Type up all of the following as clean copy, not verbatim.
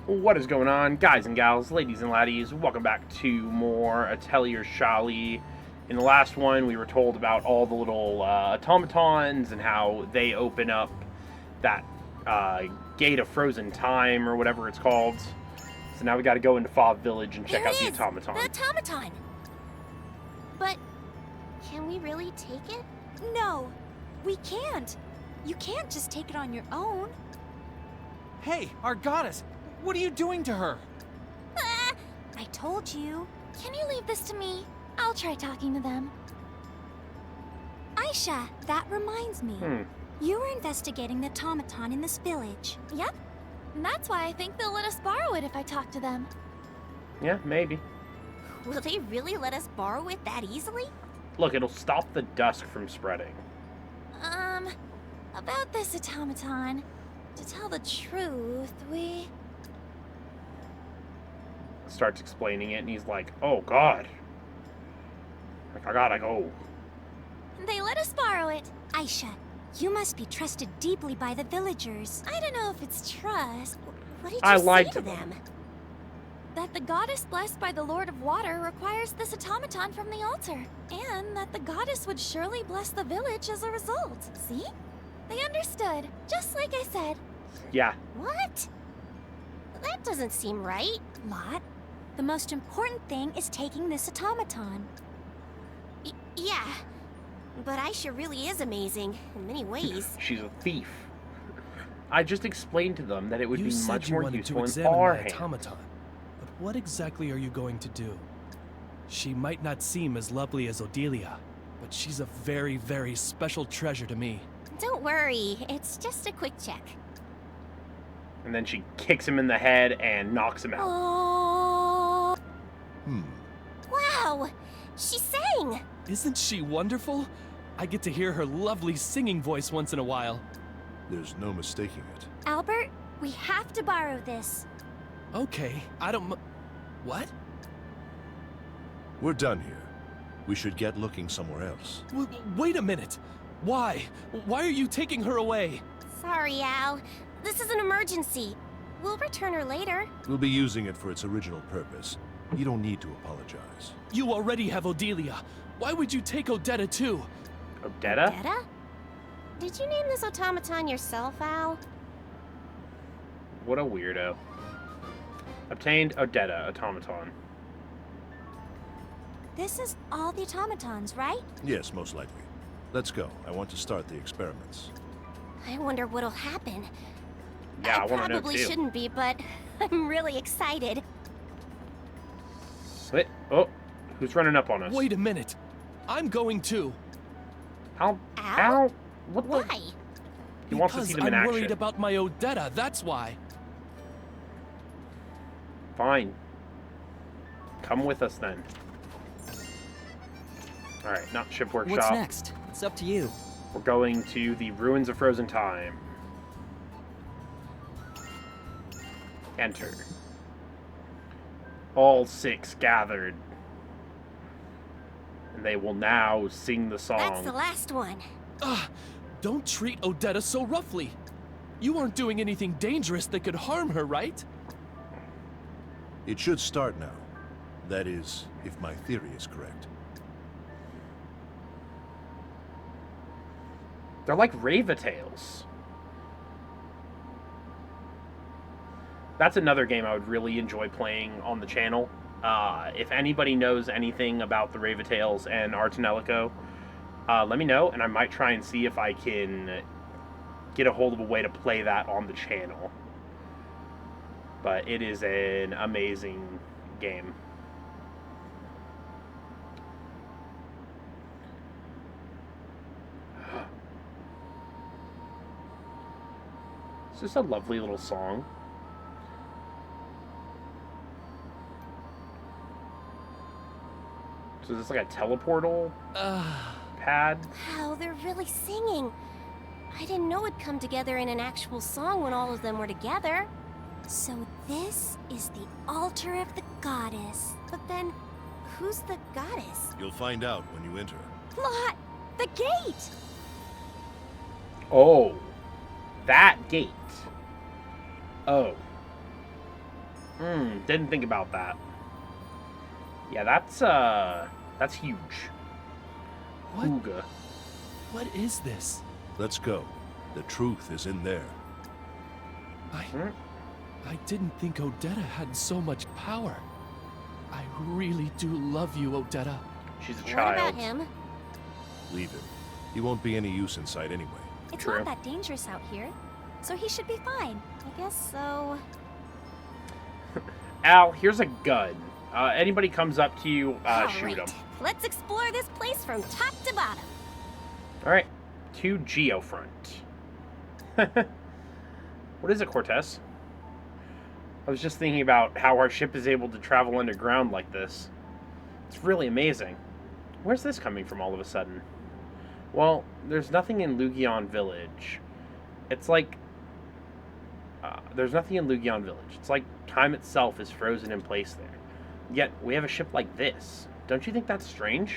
What is going on, guys and gals, ladies and laddies? Welcome back to more Atelier Shallie. In the last one, we were told about all the little automatons and how they open up that gate of frozen time or whatever it's called. So now we got to go into Fob Village and check out the automaton. The automaton! But can we really take it? No, we can't. You can't just take it on your own. Hey, our goddess! What are you doing to her? Ah! I told you. Can you leave this to me? I'll try talking to them. Aisha, that reminds me. You were investigating the automaton in this village. Yep. And that's why I think they'll let us borrow it if I talk to them. Yeah, maybe. Will they really let us borrow it that easily? Look, it'll stop the dusk from spreading. About this automaton, to tell the truth, we... Starts explaining it, and he's like, oh, God. Like, I gotta go. They let us borrow it. Aisha, you must be trusted deeply by the villagers. I don't know if it's trust. What did I you lied say to to them. them? That the goddess blessed by the Lord of Water requires this automaton from the altar. And that the goddess would surely bless the village as a result. See? They understood, just like I said. Yeah. What? That doesn't seem right. Lot, the most important thing is taking this automaton. Yeah. But Aisha really is amazing, in many ways. She's a thief. I just explained to them that it would You be said much you more wanted useful to in examine our my hands. automaton. But what exactly are you going to do? She might not seem as lovely as Odelia, but she's a very, very special treasure to me. Don't worry, it's just a quick check. And then she kicks him in the head and knocks him out. Oh. Hmm. Wow! She sang! Isn't she wonderful? I get to hear her lovely singing voice once in a while. There's no mistaking it. Albert, we have to borrow this. Okay, I don't What? We're done here. We should get looking somewhere else. Wait a minute! Why? Why are you taking her away? Sorry, Al. This is an emergency. We'll return her later. We'll be using it for its original purpose. You don't need to apologize. You already have Odelia. Why would you take Odetta too? Odetta? Odetta? Did you name this automaton yourself, Al? What a weirdo. Obtained Odetta automaton. This is all the automatons, right? Yes, most likely. Let's go. I want to start the experiments. I wonder what'll happen. Yeah, I want to know probably too. shouldn't be, but I'm really excited. Wait, oh, who's running up on us? Wait a minute. I'm going too. Al? Al? What the? Why? He wants to Because see them in I'm action. worried about my Odetta, that's why. Fine. Come with us then. Alright, not ship workshop. What's next? It's up to you. We're going to the Ruins of Frozen Time. Enter. All 6 gathered. And they will now sing the song. That's the last one. Don't treat Odetta so roughly. You aren't doing anything dangerous that could harm her, right? It should start now. That is, if my theory is correct. They're like Ravatails. That's another game I would really enjoy playing on the channel. If anybody knows anything about the Ravatails and Artanelico, let me know, and I might try and see if I can get a hold of a way to play that on the channel. But it is an amazing game. It's just a lovely little song. So is this like a teleportal pad? Wow, they're really singing. I didn't know it'd come together in an actual song when all of them were together. So this is the altar of the goddess. But then, who's the goddess? You'll find out when you enter. Lot, the gate! Oh, that gate. Oh. Didn't think about that. Yeah, that's huge. What? Ooga. What is this? Let's go. The truth is in there. I didn't think Odetta had so much power. I really do love you, Odetta. She's a What child. about him? Leave him. He won't be any use inside anyway. It's True. not that dangerous out here, so he should be fine. I guess so. Al, here's a gun. Anybody comes up to you, All shoot right. them. Let's explore this place from top to bottom. All right, to Geofront. What is it, Cortez? I was just thinking about how our ship is able to travel underground like this. It's really amazing. Where's this coming from all of a sudden? Well, there's nothing in Lugion Village. It's like... there's nothing in Lugion Village. It's like time itself is frozen in place there. Yet, we have a ship like this. Don't you think that's strange?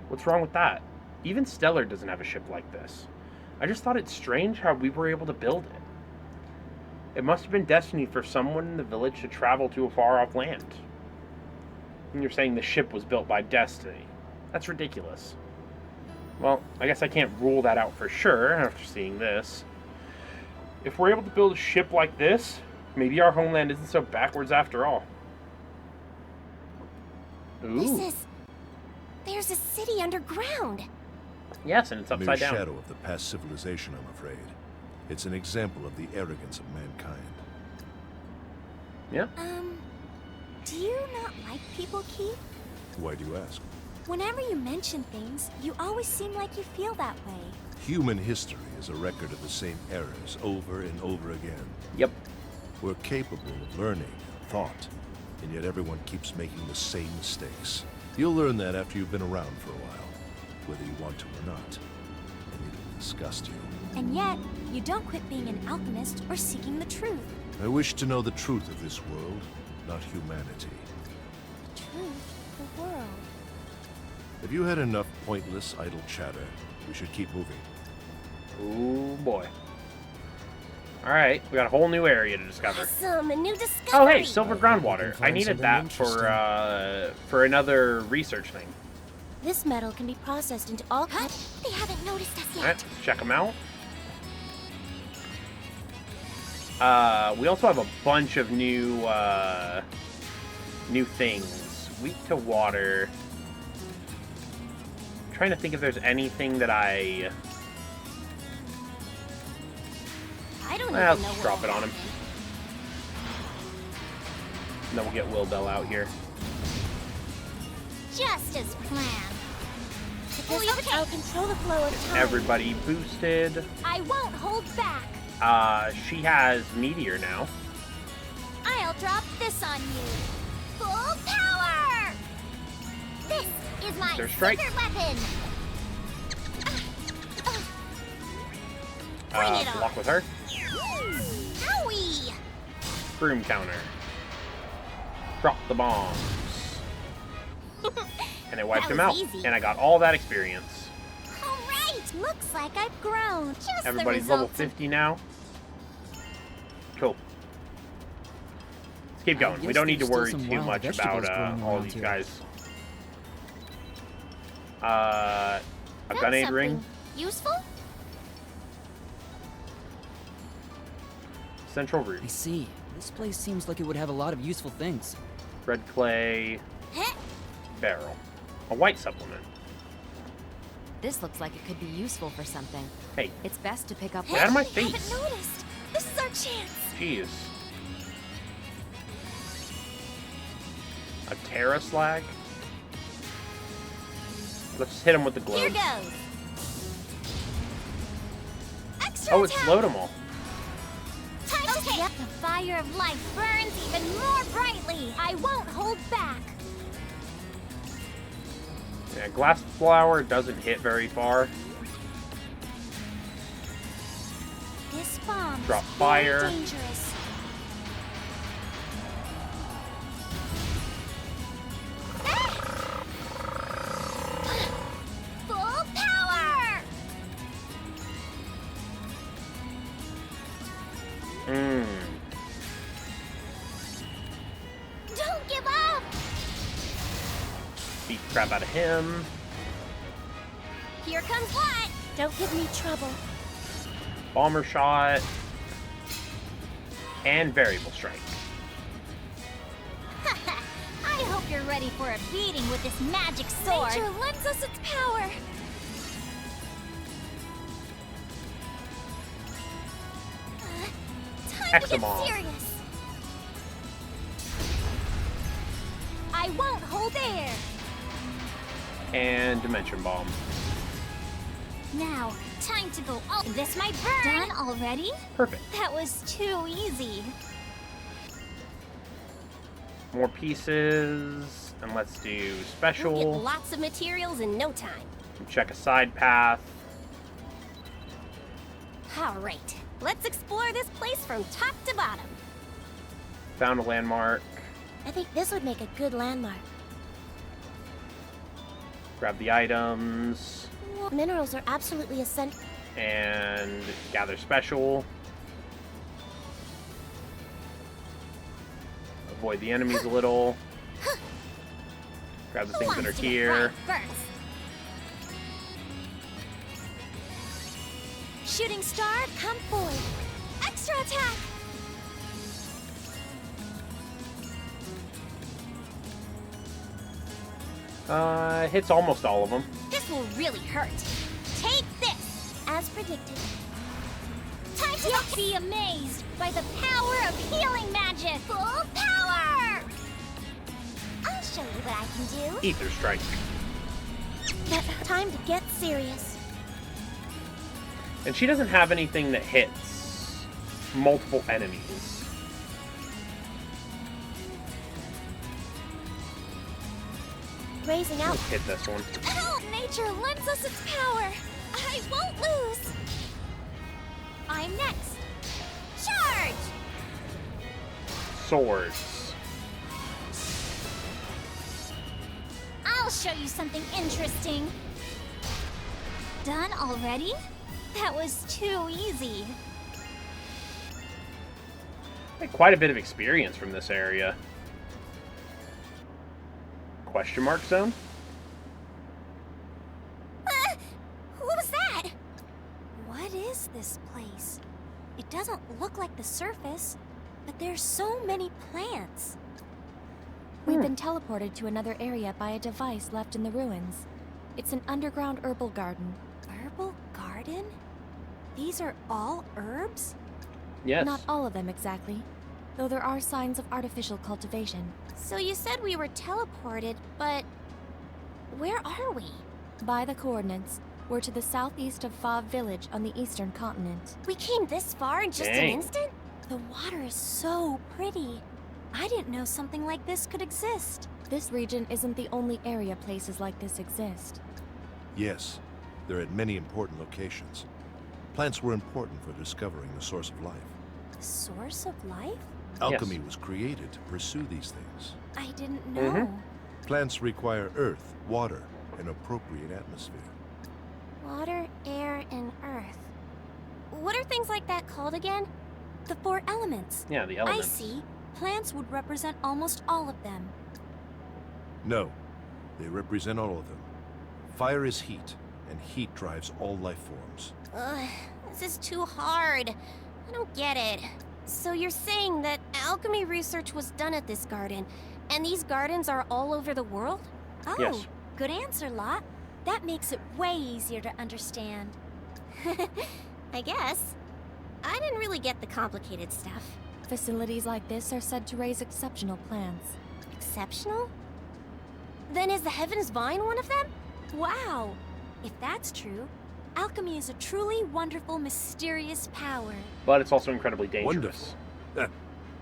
What's wrong with that? Even Stellar doesn't have a ship like this. I just thought it's strange how we were able to build it. It must have been destiny for someone in the village to travel to a far-off land. And you're saying the ship was built by destiny. That's ridiculous. Well, I guess I can't rule that out for sure after seeing this. If we're able to build a ship like this, maybe our homeland isn't so backwards after all. Ooh. There's a city underground. Yes, and it's A mere upside down. shadow of the past civilization, I'm afraid. It's an example of the arrogance of mankind. Yeah. Do you not like people, Keith? Why do you ask? Whenever you mention things, you always seem like you feel that way. Human history is a record of the same errors over and over again. Yep. We're capable of learning and thought, and yet everyone keeps making the same mistakes. You'll learn that after you've been around for a while, whether you want to or not, and it'll disgust you. And yet, you don't quit being an alchemist or seeking the truth. I wish to know the truth of this world, not humanity. The truth, the world. Have you had enough pointless, idle chatter? We should keep moving. Oh boy. Alright, we got a whole new area to discover. Awesome, a new discovery. Oh hey, silver I hope we groundwater. can I find needed something that interesting. for another research thing. This metal can be processed into all kinds. They haven't noticed us yet. Alright, check them out. We also have a bunch of new things. Weak to water. I'm trying to think if there's anything that I don't even Let's know just what drop it on him. happened. And then we'll get Will Bell out here. Just as planned. I'll control the flow of time. Everybody boosted. I won't hold back. She has Meteor now. I'll drop this on you. Full power! This is my Their strike. secret weapon. Bring it on. Block with her. Owie! Broom counter. Drop the bombs. And it wiped That him out. was easy. And I got all that experience. All right, looks like I've grown. Just Everybody's the level result of 50 now. Cool. Let's keep going. We guess don't need to there's worry still some too wild much about vegetables growing all around these here. guys. A That's gunade ring. something useful? Central root. I see. This place seems like it would have a lot of useful things. Red clay. Heh. Barrel. A white supplement. This looks like it could be useful for something. Hey, It's best to pick up get out of my I face. haven't noticed. This is our chance. Jeez. A Terra slag? Let's just hit him with the Here globe. goes. Extra Oh, it attack. slowed them all. Time to take. The fire of life burns even more brightly. I won't hold back. Yeah, glass flower doesn't hit very far. This bomb Drop is fire. very dangerous. Full power! Beat the crap out of him. Here comes what? Don't give me trouble. Bomber shot. And variable strike. I hope you're ready for a beating with this magic sword. Nature lends us its power. Time to get Examon. serious. I won't hold air. And Dimension Bomb. Now, time to go. Oh, this might burn. Done already? Perfect. That was too easy. More pieces. And let's do We'll get special. lots of materials in no time. Check a side path. All right, let's explore this place from top to bottom. Found a landmark. I think this would make a good landmark. Grab the items. Minerals are absolutely essential. And gather special. Avoid the enemies a little. Grab the things that are here. First. Shooting star, come forward. Extra attack. Hits almost all of them. This will really hurt. Take this, as predicted. Time to You'll be amazed by the power of healing magic. Full power! I'll show you what I can do. Ether Strike. Time to get serious. And she doesn't have anything that hits multiple enemies. Raising out. Let's hit this one. Help! Nature lends us its power. I won't lose. I'm next. Charge! Swords. I'll show you something interesting. Done already? That was too easy. Had quite a bit of experience from this area. Question mark zone? What was that? What is this place? It doesn't look like the surface, but there's so many plants. We've been teleported to another area by a device left in the ruins. It's an underground herbal garden. Herbal garden? These are all herbs? Yes. Not all of them exactly, though there are signs of artificial cultivation. So you said we were teleported, but where are we? By the coordinates, we're to the southeast of Fav Village on the eastern continent. We came this far in just an Dang. instant? The water is so pretty. I didn't know something like this could exist. This region isn't the only area places like this exist. Yes, they're at many important locations. Plants were important for discovering the source of life. The source of life? Alchemy was created to pursue these things. I didn't know. Plants require earth, water, and appropriate atmosphere. Water, air, and earth. What are things like that called again? The 4 elements. Yeah, the I elements. see. Plants would represent almost all of them. No, they represent all of them. Fire is heat, and heat drives all life forms. Ugh, this is too hard. I don't get it. So you're saying that alchemy research was done at this garden, and these gardens are all over the world? Oh, Yes. good answer, Lot. That makes it way easier to understand. I guess. I didn't really get the complicated stuff. Facilities like this are said to raise exceptional plants. Exceptional? Then is the Heaven's Vine one of them? Wow! If that's true, alchemy is a truly wonderful, mysterious power. But it's also incredibly dangerous. Wonderful.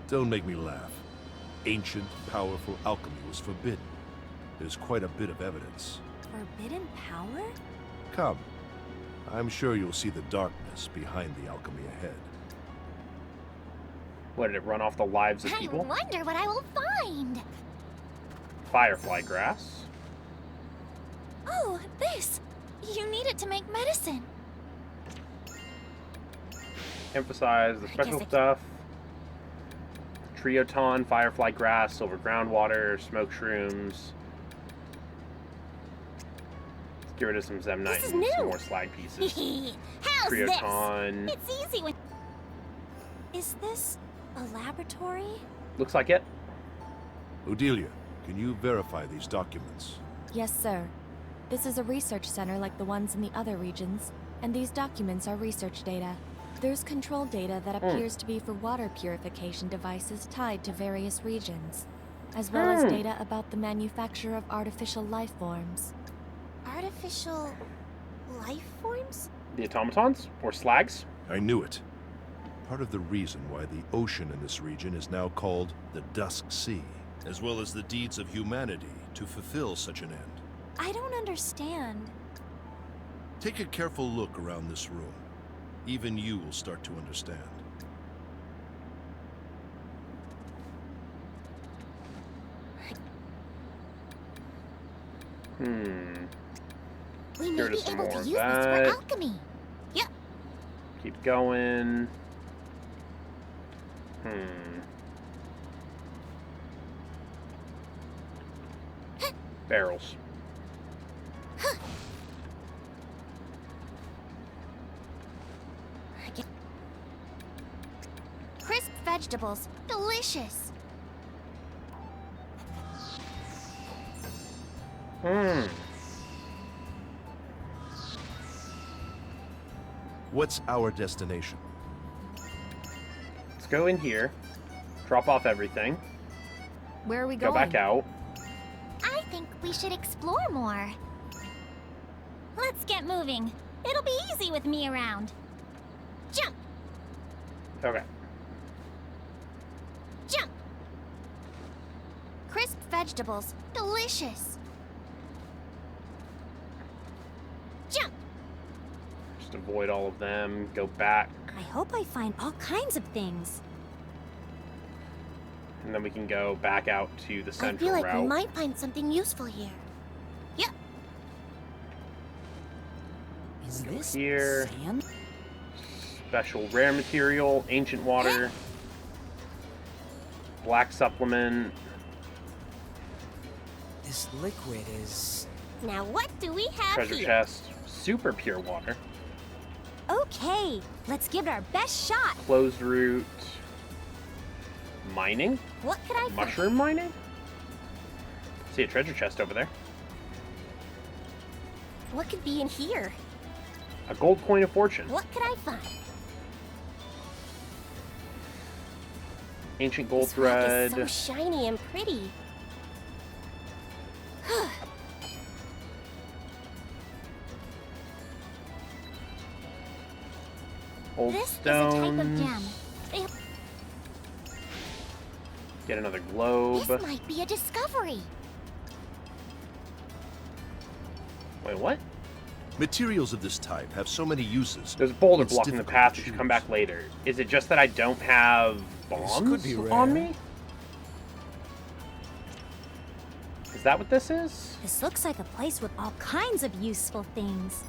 Don't make me laugh. Ancient, powerful alchemy was forbidden. There's quite a bit of evidence. Forbidden power? Come. I'm sure you'll see the darkness behind the alchemy ahead. What, did it run off the lives of I people? wonder what I will find. Firefly grass. Oh, this! You need it to make medicine. Emphasize the special guess I stuff. Trioton, firefly grass, silver groundwater, smoke shrooms. get rid of some Zemnite This is and some new. more slag pieces. How's Creoton. this? It's easy when... Is this a laboratory? Looks like it. Odelia, can you verify these documents? Yes, sir. This is a research center like the ones in the other regions, and these documents are research data. There's control data that appears to be for water purification devices tied to various regions, as well as data about the manufacture of artificial life forms. Artificial life forms? The automatons? Or slags? I knew it. Part of the reason why the ocean in this region is now called the Dusk Sea, as well as the deeds of humanity to fulfill such an end. I don't understand. Take a careful look around this room. Even you will start to understand. We Get may rid be of some able more to of use this that. for alchemy. Yep. Keep going. Barrels. Crisp vegetables. Delicious. What's our destination? Let's go in here. Drop off everything. Where are we Go going? back out. I think we should explore more. Let's get moving. It'll be easy with me around. Jump! Okay. Jump! Crisp vegetables. Delicious. Jump! Just avoid all of them. Go back. I hope I find all kinds of things. And then we can go back out to the I central feel like route. we might find something useful here. Yep. Is Go this here. sand? Special rare material, ancient water, black supplement. This liquid is... Now what do we have Treasure here? chest, super pure water, Okay, let's give it our best shot. closed route, mining, What could I find? mushroom mining. See a treasure chest over there. What could be in here? A gold coin of fortune, What could I find? ancient gold This rock thread. is so shiny and pretty. Old This is a type of stones. gem. They- Get another globe. This might be a discovery. Wait, what? Materials of this type have so many uses. There's a boulder It's blocking the difficult path. to We should choose. come back later. Is it just that I don't have bombs could be rare. on me? Is that what this is? This looks like a place with all kinds of useful things.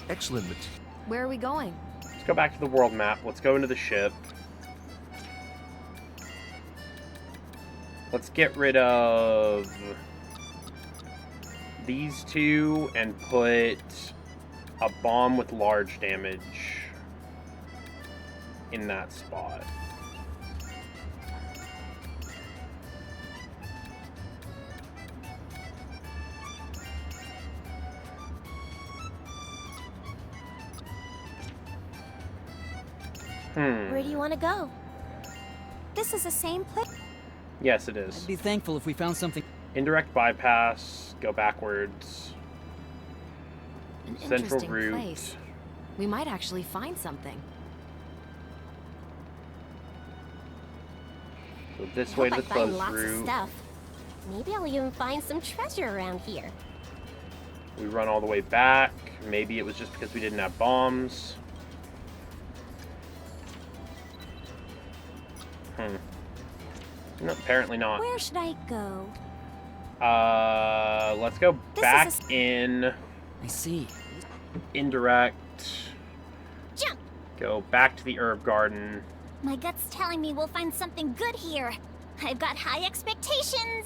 Excellent material. Where are we going? Let's go back to the world map. Let's go into the ship. Let's get rid of these two and put a bomb with large damage in that spot. Where do you want to go? This is the same place. Yes, it is. I'd be thankful if we found something... Indirect bypass, go backwards. An Central interesting route. place. We might actually find something. Go this I way hope to the I find closed lots of route. stuff. Maybe I'll even find some treasure around here. We run all the way back. Maybe it was just because we didn't have bombs. No, apparently not. Where should I go? Let's go This back is in I see. indirect. Jump! Go back to the herb garden. My gut's telling me we'll find something good here. I've got high expectations.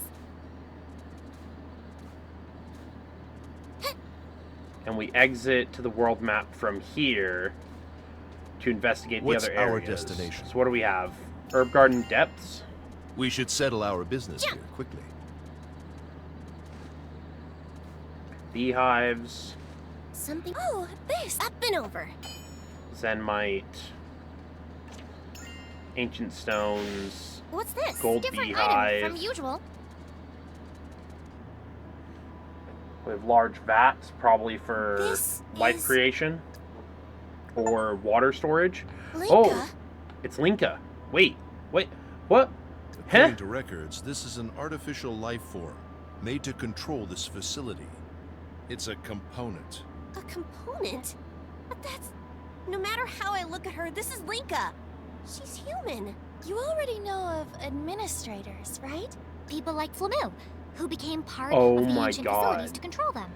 And we exit to the world map from here to investigate What's the other our areas. destination? So what do we have? Herb Garden Depths? We should settle our business here quickly. Beehives. Something Oh, this! up and over. Zenmite. Ancient stones. What's this? Gold Different beehive. item from usual. We have large vats, probably for This life is- creation. Or water storage. Linka? Oh, it's Linka. Wait, what? According to records, this is an artificial life form made to control this facility. It's a component. A component? But that's... No matter how I look at her, this is Linka. She's human. You already know of administrators, right? People like Flamel, who became part Oh of the my ancient God. facilities to control them.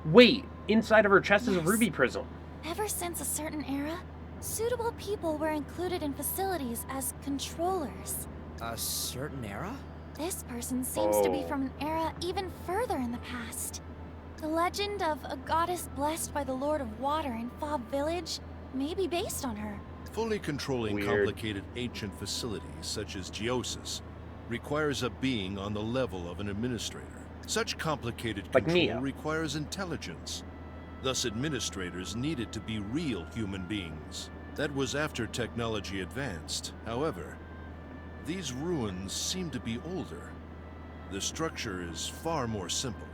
Wait, inside of her chest is a Yes. ruby prism. Ever since a certain era, suitable people were included in facilities as controllers. A certain era? This person seems to be Oh. from an era even further in the past. The legend of a goddess blessed by the Lord of Water in Fob Village may be based on her. Fully controlling Weird. complicated ancient facilities such as Geosis requires a being on the level of an administrator. Such complicated Like control Mia. requires intelligence. Thus, administrators needed to be real human beings. That was after technology advanced. However, these ruins seem to be older. The structure is far more simple.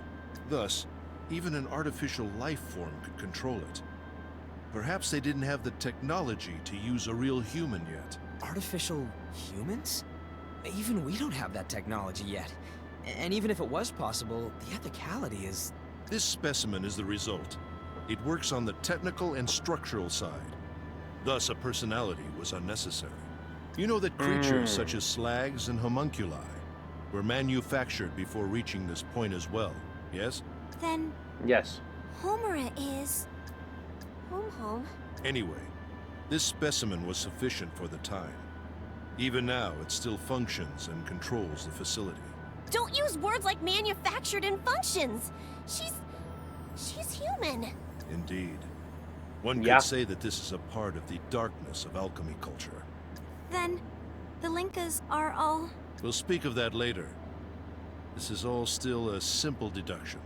Thus, even an artificial life form could control it. Perhaps they didn't have the technology to use a real human yet. Artificial humans? Even we don't have that technology yet. And even if it was possible, the ethicality is... This specimen is the result. It works on the technical and structural side. Thus, a personality was unnecessary. You know that creatures such as slags and homunculi were manufactured before reaching this point as well, yes? Then Yes. Homura is... Home. Anyway, this specimen was sufficient for the time. Even now, it still functions and controls the facility. Don't use words like manufactured and functions. She's human. Indeed. One Yeah. could say that this is a part of the darkness of alchemy culture. Then the Linkas are all... We'll speak of that later. This is all still a simple deduction.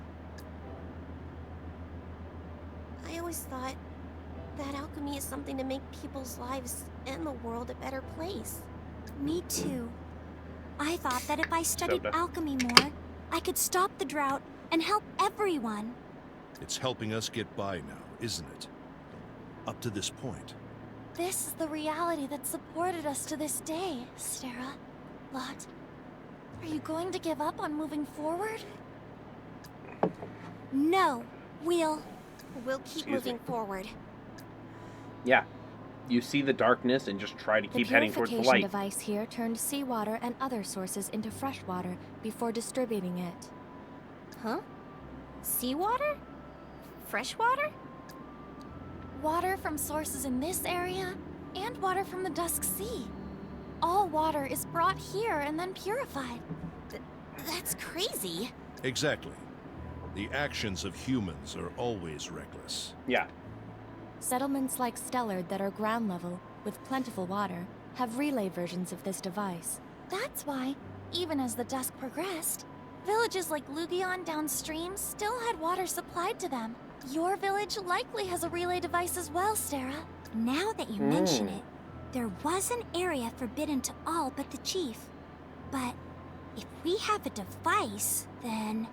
I always thought that alchemy is something to make people's lives and the world a better place. Me too. I thought that if I studied Soda. alchemy more, I could stop the drought and help everyone. It's helping us get by now, isn't it? Up to this point. This is the reality that supported us to this day, Stera. Lot. Are you going to give up on moving forward? No. We'll Keep Excuse me. moving forward. Yeah. You see the darkness and just try to The keep heading towards the purification light. device here turned seawater and other sources into fresh water before distributing it. Huh? Seawater? Freshwater? water from sources in this area and water from the Dusk Sea. All water is brought here and then purified. That's crazy. Exactly. The actions of humans are always reckless. Yeah. Settlements like Stellard that are ground level, with plentiful water, have relay versions of this device. That's why, even as the dusk progressed, villages like Lugion downstream still had water supplied to them. Your village likely has a relay device as well, Stera. Now that you mention it, there was an area forbidden to all but the chief. But if we have a device, then...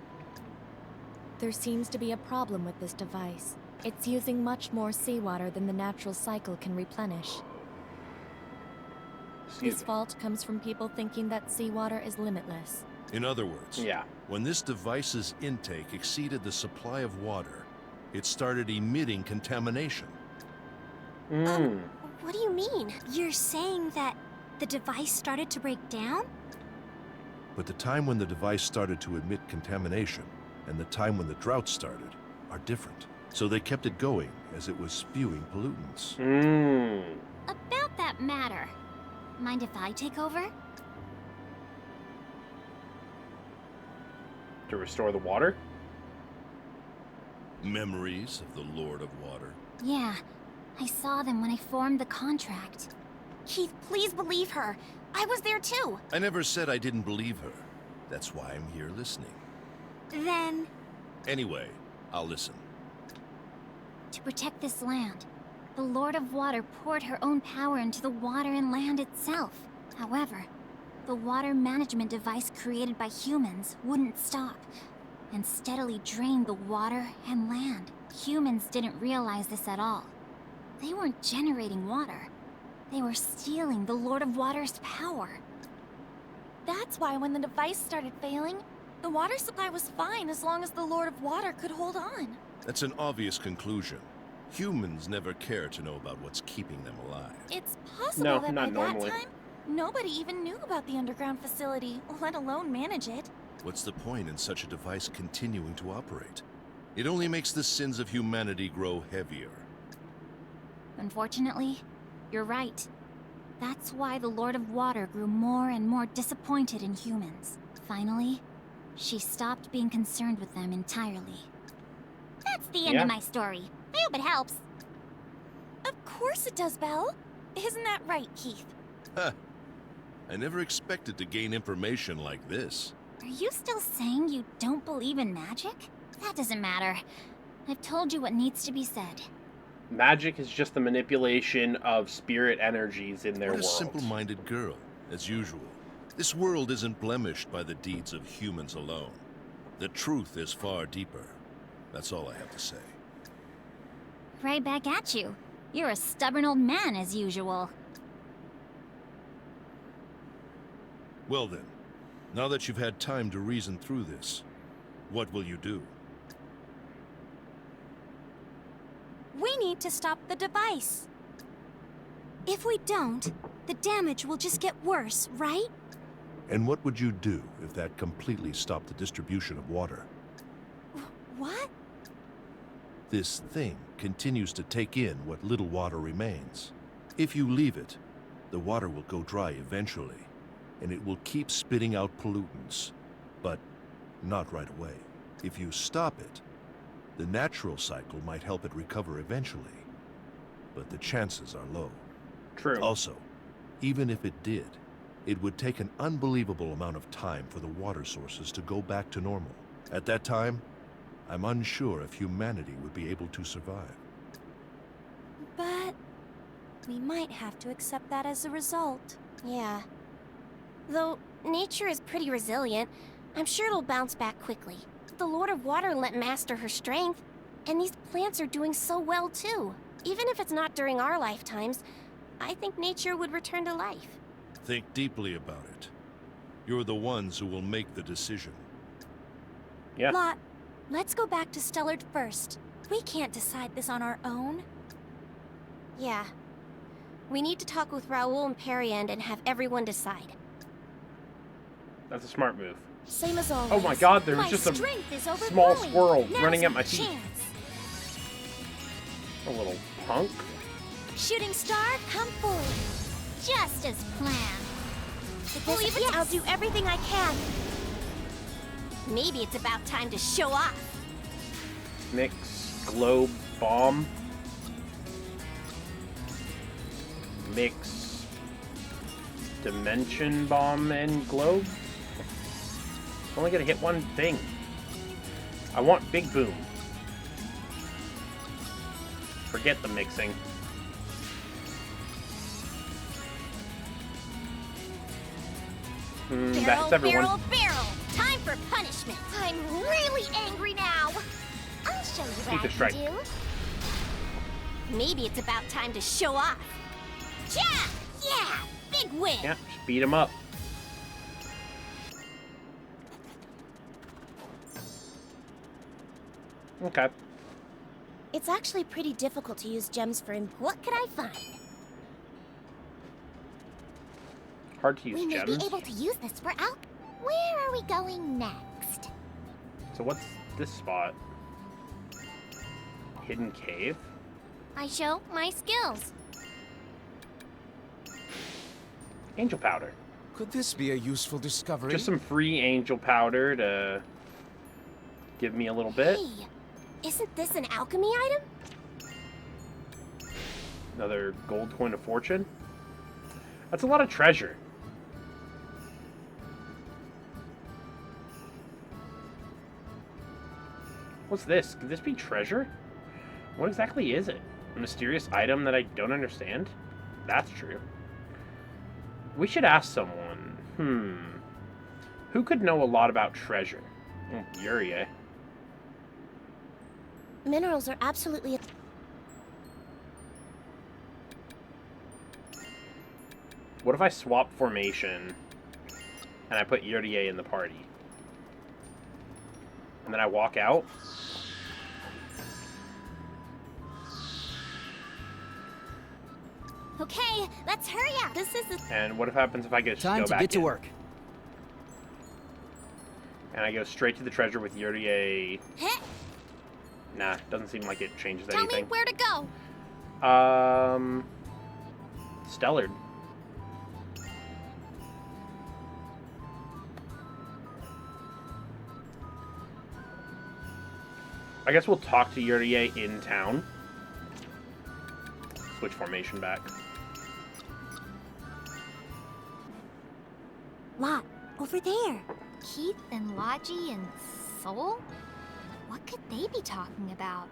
There seems to be a problem with this device. It's using much more seawater than the natural cycle can replenish. Excuse This me. fault comes from people thinking that seawater is limitless. In other words, Yeah. when this device's intake exceeded the supply of water, it started emitting contamination. What do you mean? You're saying that the device started to break down? But the time when the device started to emit contamination and the time when the drought started are different. So they kept it going as it was spewing pollutants. About that matter. Mind if I take over? To restore the water? Memories of the Lord of Water. Yeah, I saw them when I formed the contract. Keith, please believe her. I was there too. I never said I didn't believe her. That's why I'm here listening. Then, Anyway, I'll listen. to protect this land, the Lord of Water poured her own power into the water and land itself. However, the water management device created by humans wouldn't stop, and steadily drained the water and land. Humans didn't realize this at all. They weren't generating water. They were stealing the Lord of Water's power. That's why when the device started failing, the water supply was fine as long as the Lord of Water could hold on. That's an obvious conclusion. Humans never care to know about what's keeping them alive. It's possible No, that not by normally. that time, nobody even knew about the underground facility, let alone manage it. What's the point in such a device continuing to operate? It only makes the sins of humanity grow heavier. Unfortunately, you're right. That's why the Lord of Water grew more and more disappointed in humans. Finally, she stopped being concerned with them entirely. That's the end Yeah. of my story. I hope it helps. Of course it does, Belle. Isn't that right, Keith? Huh. I never expected to gain information like this. Are you still saying you don't believe in magic? That doesn't matter. I've told you what needs to be said. Magic is just the manipulation of spirit energies in their What a world. simple-minded girl, as usual. This world isn't blemished by the deeds of humans alone. The truth is far deeper. That's all I have to say. Right back at you. You're a stubborn old man as usual. Well then, now that you've had time to reason through this, what will you do? We need to stop the device. If we don't, the damage will just get worse, right? And what would you do if that completely stopped the distribution of water? What? This thing continues to take in what little water remains. If you leave it, the water will go dry eventually, and it will keep spitting out pollutants, but not right away. If you stop it, the natural cycle might help it recover eventually, but the chances are low. True. Also, even if it did, it would take an unbelievable amount of time for the water sources to go back to normal. At that time, I'm unsure if humanity would be able to survive. But we might have to accept that as a result. Yeah. Though nature is pretty resilient, I'm sure it'll bounce back quickly. The Lord of Water let master her strength, and these plants are doing so well too. Even if it's not during our lifetimes, I think nature would return to life. Think deeply about it. You're the ones who will make the decision. Yeah. Lot, let's go back to Stellard first. We can't decide this on our own. Yeah. We need to talk with Raoul and Periand and have everyone decide. That's a smart move. Same as always. Oh my god, there was My just a strength is small overflowing. squirrel Now's running at my feet. feet. A little punk. Shooting star, come forward. Just as planned. Believe it, I'll do everything I can. Maybe it's about time to show off. Mix globe bomb. Mix dimension bomb and globe. Only gonna hit one thing. I want big boom. Forget the mixing. That's everyone. Barrel, barrel! Time for punishment! I'm really angry now. I'll show you Keep what it I straight. can do. Maybe it's about time to show off. Yeah! Yeah! Big win! Yeah, just beat him up. Okay. It's actually pretty difficult to use gems for What could I find? Hard to We use may gems. be able to use this for out. Where are we going next? So what's this spot? Hidden cave? I show my skills. Angel powder. Could this be a useful discovery? Just some free angel powder to give me a little bit. Hey, Isn't this an alchemy item? Another gold coin of fortune. That's a lot of treasure. What's this? Could this be treasure? What exactly is it? A mysterious item that I don't understand? That's true. We should ask someone. Who could know a lot about treasure? Yuri, eh? Minerals are absolutely... What if I swap formation and I put Yuri in the party? And then I walk out? Okay, let's hurry up. This is a... And what happens if I just Time go to back get to in? work. And I go straight to the treasure with Yuri. Heh. Nah, doesn't seem like it changes Tell anything. me where to go. Stellard. I guess we'll talk to Yuri in town. Switch formation back. Lot, over there. Keith and Logie and Soul? What could they be talking about?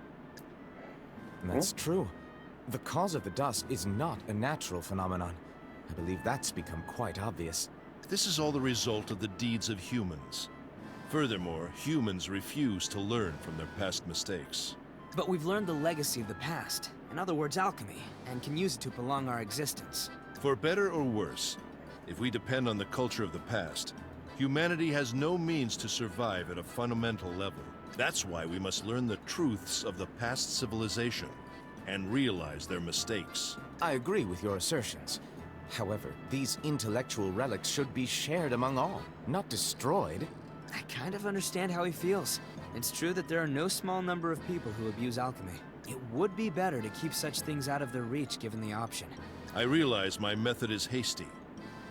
That's true. The cause of the dust is not a natural phenomenon. I believe that's become quite obvious. This is all the result of the deeds of humans. Furthermore, humans refuse to learn from their past mistakes. But we've learned the legacy of the past, in other words, alchemy, and can use it to prolong our existence. For better or worse, if we depend on the culture of the past, humanity has no means to survive at a fundamental level. That's why we must learn the truths of the past civilization and realize their mistakes. I agree with your assertions. However, these intellectual relics should be shared among all, not destroyed. I kind of understand how he feels. It's true that there are no small number of people who abuse alchemy. It would be better to keep such things out of their reach given the option. I realize my method is hasty,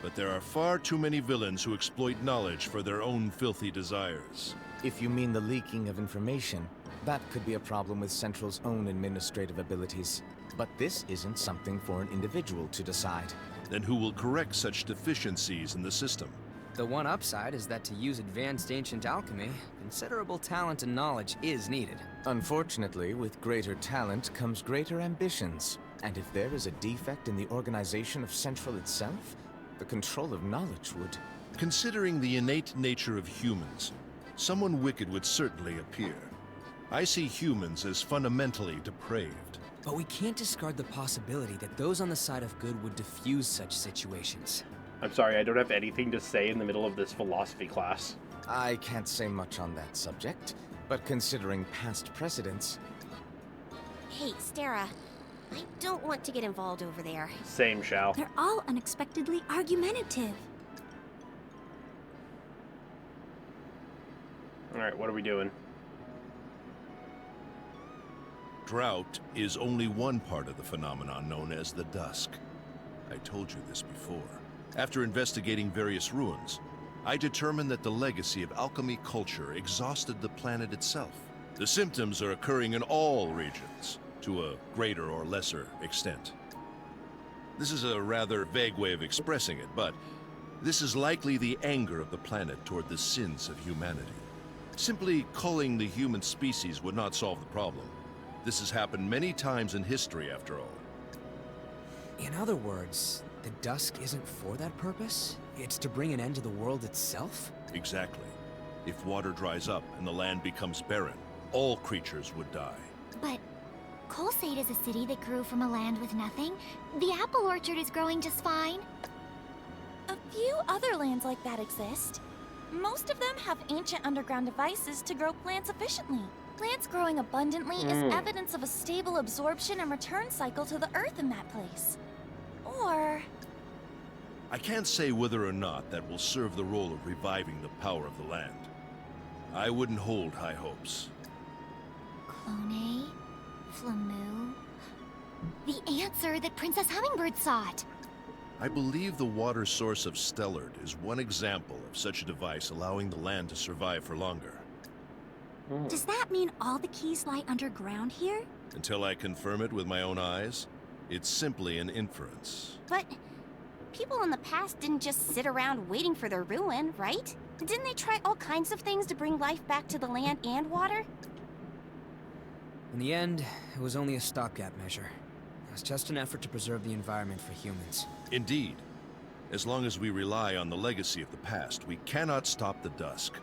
but there are far too many villains who exploit knowledge for their own filthy desires. If you mean the leaking of information, that could be a problem with Central's own administrative abilities. But this isn't something for an individual to decide. Then who will correct such deficiencies in the system? The one upside is that to use advanced ancient alchemy, considerable talent and knowledge is needed. Unfortunately, with greater talent comes greater ambitions. And if there is a defect in the organization of Central itself, the control of knowledge would... Considering the innate nature of humans, someone wicked would certainly appear. I see humans as fundamentally depraved. But we can't discard the possibility that those on the side of good would diffuse such situations. I'm sorry, I don't have anything to say in the middle of this philosophy class. I can't say much on that subject, but considering past precedents... Hey, Stara. I don't want to get involved over there. Same, Shal. They're all unexpectedly argumentative. Alright, what are we doing? Drought is only one part of the phenomenon known as the dusk. I told you this before. After investigating various ruins, I determined that the legacy of alchemy culture exhausted the planet itself. The symptoms are occurring in all regions, to a greater or lesser extent. This is a rather vague way of expressing it, but this is likely the anger of the planet toward the sins of humanity. Simply culling the human species would not solve the problem. This has happened many times in history, after all. In other words, the dusk isn't for that purpose? It's to bring an end to the world itself? Exactly. If water dries up and the land becomes barren, all creatures would die. But Colsade is a city that grew from a land with nothing. The apple orchard is growing just fine. A few other lands like that exist. Most of them have ancient underground devices to grow plants efficiently. Plants growing abundantly is evidence of a stable absorption and return cycle to the earth in that place. Or... I can't say whether or not that will serve the role of reviving the power of the land. I wouldn't hold high hopes. Clone? Flamu? The answer that Princess Hummingbird sought! I believe the water source of Stellard is one example of such a device allowing the land to survive for longer. Does that mean all the keys lie underground here? Until I confirm it with my own eyes, it's simply an inference. But people in the past didn't just sit around waiting for their ruin, right? Didn't they try all kinds of things to bring life back to the land and water? In the end, it was only a stopgap measure. It was just an effort to preserve the environment for humans. Indeed. As long as we rely on the legacy of the past, we cannot stop the dusk.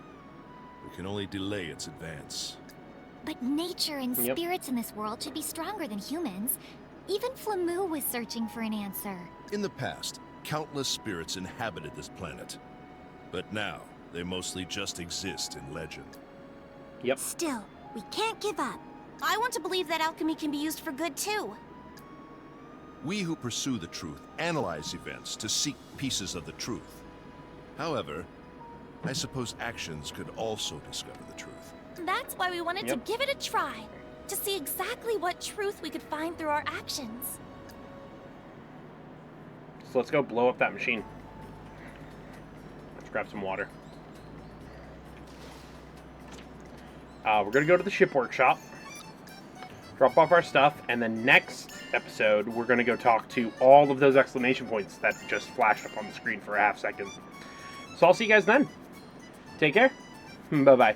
We can only delay its advance. But nature and spirits in this world should be stronger than humans. Even Flamu was searching for an answer. In the past, countless spirits inhabited this planet. But now, they mostly just exist in legend. Yep. Still, we can't give up. I want to believe that alchemy can be used for good too. We who pursue the truth analyze events to seek pieces of the truth. However, I suppose actions could also discover the truth. That's why we wanted to give it a try, to see exactly what truth we could find through our actions. So let's go blow up that machine. Let's grab some water. We're going to go to the ship workshop, drop off our stuff, and then next episode, we're going to go talk to all of those exclamation points that just flashed up on the screen for a half second. So I'll see you guys then. Take care. Bye-bye.